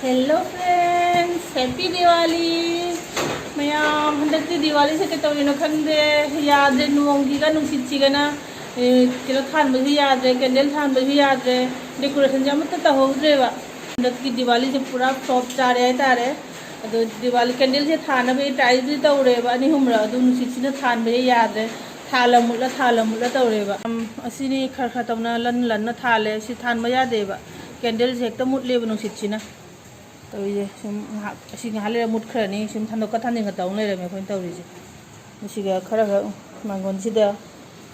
Hello friends happy Diwali मैम हंदक दिवाली से कतौनो खंदे यादे नोंगीगा नुंसिचिगना किलो थानबसु यादरे कैंडल थानबसु यादरे डेकोरेशन अमत तहौद्रेबा हंदक दिवाली से पूरा फ्लॉप चारे हाइतारे अदो दिवाली कैंडल से थानबे ट्राई तौरेबा अनिहुमरा अदो नुंसिचिना थानबे यादरे थालमुला तौरेबा असिनी खर तौना लन थाले सि थानबा यादेबा कैंडल से हेक्ता मुटलेबा नुंसिचिना तौरीजे सुम असी हाले मुटखरनी सुम थानदोक थानिंग तौन लेरमे अखोइन तौरीजे मसिगा खरा मांगोनसिदा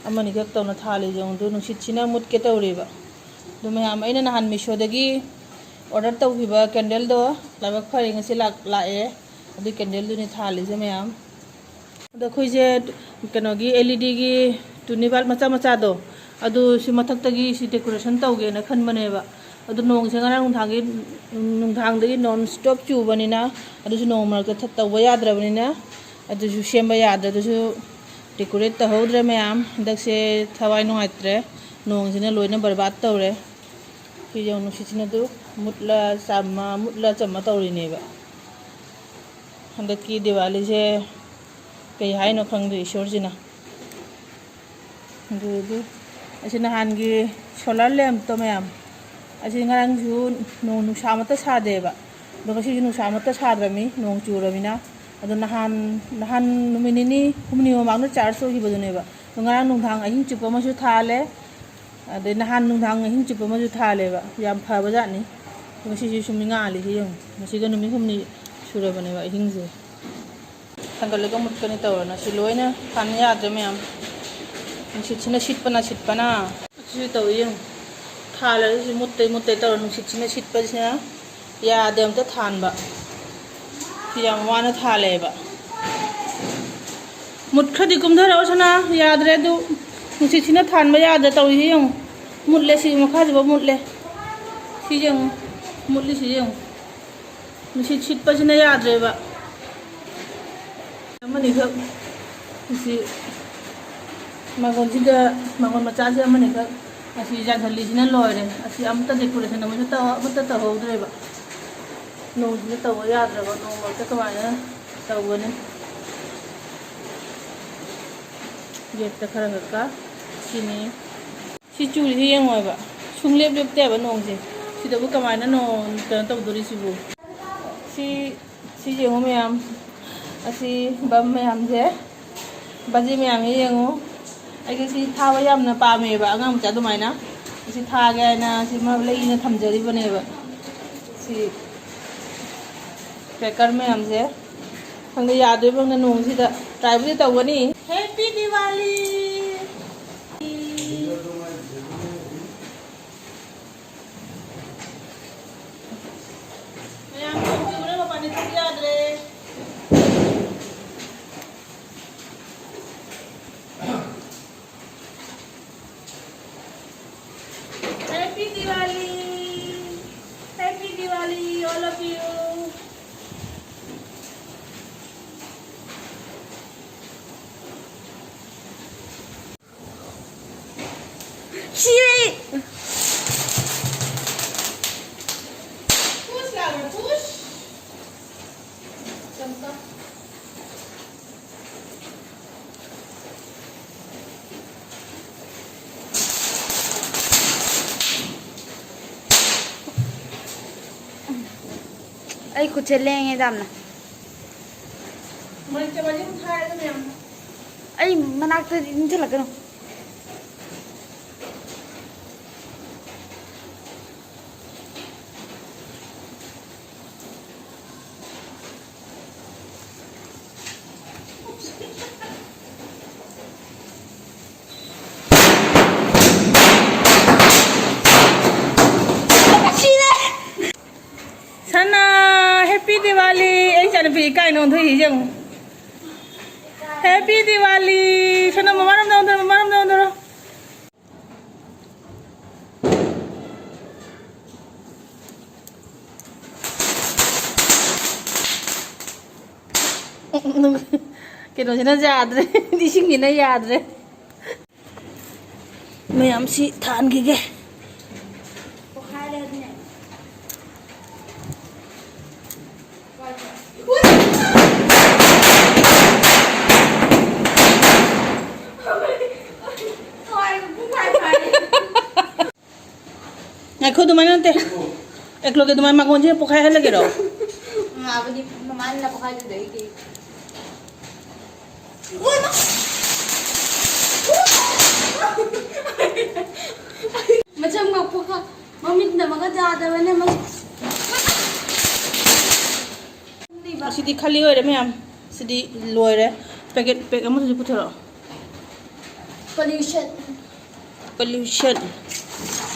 अमनि गक तौना थाले जोंदु नुसिचिना मुटके तौरेबा दु मयाम अइना नहान मिशोदगी ऑर्डर तौखिबा कैंडल दो लाबक फरे ngasi लाए अदु कैंडल दुनि थालेजे मयाम अदो खोइजे कनोगी एलईडी गी टुनिबाल मचा मचा दो अदु सि मथक्तगी सि डेकोरेशन तौगेना खनबनेबा अदु नोंसे ngara नुंथांदगी नॉन स्टॉप चुबनिना अदुसु नोंमरक तौबा याद्रबनिना अदुसु सेमबा याद्र अदुसु डेकोरेट तहौद्रे मयाम हंदकसे थवाई नुंगाइत्रे नोंसिना लोइना बर्बाद तौरे फिजों नुसिचिना दु मुटला चम्मा तौरिनेबा हंदकी दिवाली से कई हाइनो खंगदे ईश्वरजिना दु असिना हानगी सोलार लैम्प तो मयाम असी ngarangju nong nusa mata sadeba doga si nusa mata sadrami nong churabina ado nahan numinini humni mamang charge ho hiboduneba ngarang nungthang ahing chupa masu thale ade nahan nungthang ahing chupa masu thaleba yam phaba jani ngasi si suminga ali hi yong ngasi ga numi humni surabaneba ahing je tanggalega mutkani tawrana si loina khan yadre mem china sitpana si tawiyong थाले मुत्ते तौर नुसिचिना सिटपसिना यादे अमता थानबा याम वाना थालेबा मुटखदि कुमधरावसना याद्रे दु नुसिचिना थानबा यादे तौरि यं मुटले सि मखाजबा मुटले सिजं मुटले सिजं नुसिच सिटपसिना याद्रेबा अमनि ग सि मागन मचासे अमनि ग असी जागलीजना लोरे असी अमता डेकोरेशन अमता तहौद्रेबा नोंजिना तव याद्रबा नोंमरका कमायना तवबने गेटता खरा गक्का सिनि सि चुरि यंगोयबा सुंगलेब लेबतेबा नोंजे सिदबु कमायना नों कन तवदोरि सिबु सि जेंगो मयाम असी बम मयाम जे बाजे मयाम यंगो अगेसी थावा यामना पामेबा अंगाम चा दुमाइना सि थागेना सि मबलेइना थमजरिबनेबा सि क्रैकर में हमसे खंगे यादवे बंग नोंसिदा ट्राइबली तवनी हैप्पी दिवाली मयाम चुरे पानी तक याद रे Happy Diwali, all of you. Push, Laura, push. Jump up. आई कुछ लेंगे दामना मन के बाजू उठाए तो मैं आई मनाक तो इनसे लग रहा सना हैप्पी दिवाली एक जन भी काय नो थई जंग हैप्पी दिवाली सना ममारम दो cái đó nó giạt rồi đi xin gì nó giạt rồi mày làm gì than kì kì ꯉꯥꯏꯈꯣ ꯑꯗꯨꯃꯥꯏꯅ ꯅꯠꯇꯦ ꯑꯦꯛꯂꯣꯒꯤ ꯑꯗꯨꯃꯥꯏꯅ ꯃꯥꯡꯒꯣꯟꯁꯦ ꯄꯣꯈꯥꯏꯍꯜꯂꯒꯦꯔꯣ ꯉꯥꯕꯗꯤ ꯃꯃꯥꯅ ꯄꯣꯈꯥꯏꯗꯨꯗꯩꯗꯤ ꯃꯆꯪ ꯃꯛꯄꯒ ꯃꯃꯤꯠꯅ ꯃꯒ ꯌꯥꯗꯕꯅꯦ ꯑꯁꯤꯗꯤ ꯈꯜꯂꯤ ꯑꯣꯏꯔꯦ ꯃꯌꯥꯝ ꯁꯤꯗꯤ ꯂꯣꯏꯔꯦ ꯄꯦꯛ ꯑꯃꯁꯨ ꯄꯨꯊꯣꯔꯛꯑꯣ ꯄꯣꯂ꯭ꯌꯨꯁꯟ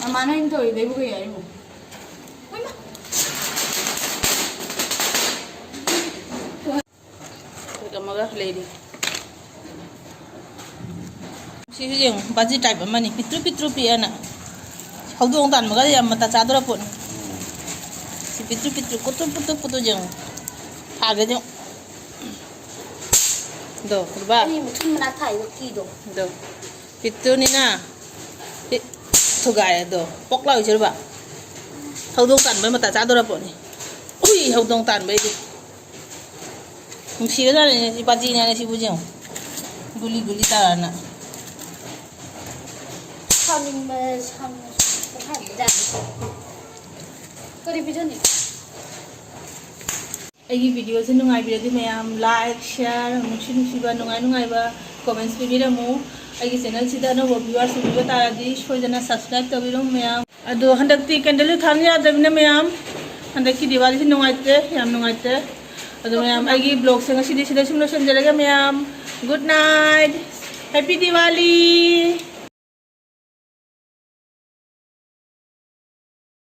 ꯃꯃꯥꯅ ꯑꯩꯅ ꯇꯧꯔꯤꯗꯩꯕꯨ ꯀꯩ ꯍꯥꯏꯔꯤꯃꯣ ꯄꯦꯛ ꯑꯃꯒ ꯂꯩꯔꯤ ꯁꯤꯁꯨ ꯌꯦꯡꯉꯨ ꯕꯥꯖꯤ ꯇꯥꯏꯞ ꯑꯃꯅꯤ ꯄꯤꯛꯇ꯭ꯔꯨ ꯄꯤꯛꯑꯅ ꯍꯧꯗꯣꯡ ꯇꯥꯟꯕꯒ ꯌꯥꯝ ꯃꯇꯥ ꯆꯥꯗꯣꯔ ꯄꯣꯠꯅꯤ ꯁꯤ ꯄꯤꯛꯇ꯭ꯔꯨ ꯀꯨꯇꯨꯞ ꯌꯦꯡꯉꯨ ꯊꯥꯒꯗꯤ ꯗꯣ ꯎꯔꯕ 무슨 나 타이거 끼도 ꯗꯣ ꯄꯤꯛꯇ꯭ꯔꯨꯅꯤꯅ ꯊꯨꯒꯥꯏꯔꯦ ꯗꯣ ꯄꯣꯛ ꯂꯥꯎ ꯏꯆꯔꯕ ꯍꯧꯗꯣꯡ ꯇꯥꯟꯕꯩ ꯃꯇꯥ ꯆꯥꯗꯣꯔ ꯄꯣꯠꯅꯤ ꯎꯏ ꯍꯧꯗꯣꯡ ꯇꯥꯟꯕꯩꯗꯤ ꯅꯨꯡꯁꯤꯒꯖꯥꯠꯅꯤꯅꯦ ꯁꯤ ꯕꯥꯖꯤꯅꯦꯅ ꯁꯤꯕꯨ ꯌꯦꯡꯉꯨ ꯒꯨꯂꯤ ꯇꯥꯔꯅ 사민매 사민자 그리 비전이 ꯑꯩꯒꯤ ꯚꯤꯗꯤꯑꯣꯁꯦ ꯅꯨꯡꯉꯥꯏꯕꯤꯔꯗꯤ ꯃꯌꯥꯝ ꯂꯥꯏꯛ ꯁꯤꯌꯥꯔ ꯅꯨꯡꯁꯤꯕ ꯅꯨꯡꯉꯥꯏꯕ ꯀꯣꯃꯦꯟꯠꯁ ꯄꯤꯕꯤꯔꯝꯃꯨ ꯑꯩꯒꯤ ꯆꯦꯅꯦꯜꯁꯤꯗ ꯑꯅꯧꯕ ꯚ꯭ꯌꯨꯋꯔꯁ ꯎꯕꯤꯕ ꯇꯥꯔꯗꯤ ꯁꯣꯏꯗꯅ ꯁꯕꯁꯀ꯭ꯔꯥꯏꯕ ꯇꯧꯕꯤꯔꯝꯃꯨ ꯃꯌꯥꯝ ꯑꯗꯣ ꯍꯟꯗꯛꯇꯤ ꯀꯦꯟꯗꯜꯁꯨ ꯊꯥꯟꯕ ꯌꯥꯗꯕꯅꯤꯅ ꯃꯌꯥꯝ ꯍꯟꯗꯛꯀꯤ ꯗꯤꯋꯥꯂꯤꯁꯤ ꯅꯨꯡꯉꯥꯏꯇꯦ ꯌꯥꯝ ꯅꯨꯡꯉꯥꯏꯇꯦ ꯑꯗꯣ ꯃꯌꯥꯝ ꯑꯩꯒꯤ ꯕ꯭ꯂꯣꯒꯁꯦ ꯉꯁꯤꯗꯤ ꯁꯤꯗ ꯁꯨꯝ ꯂꯣꯏꯁꯤꯟꯖꯔꯒꯦ ꯃꯌꯥꯝ ꯒꯨꯗ ꯅꯥꯏꯠ ꯍꯦꯄꯤ ꯗꯤꯋꯥꯂꯤ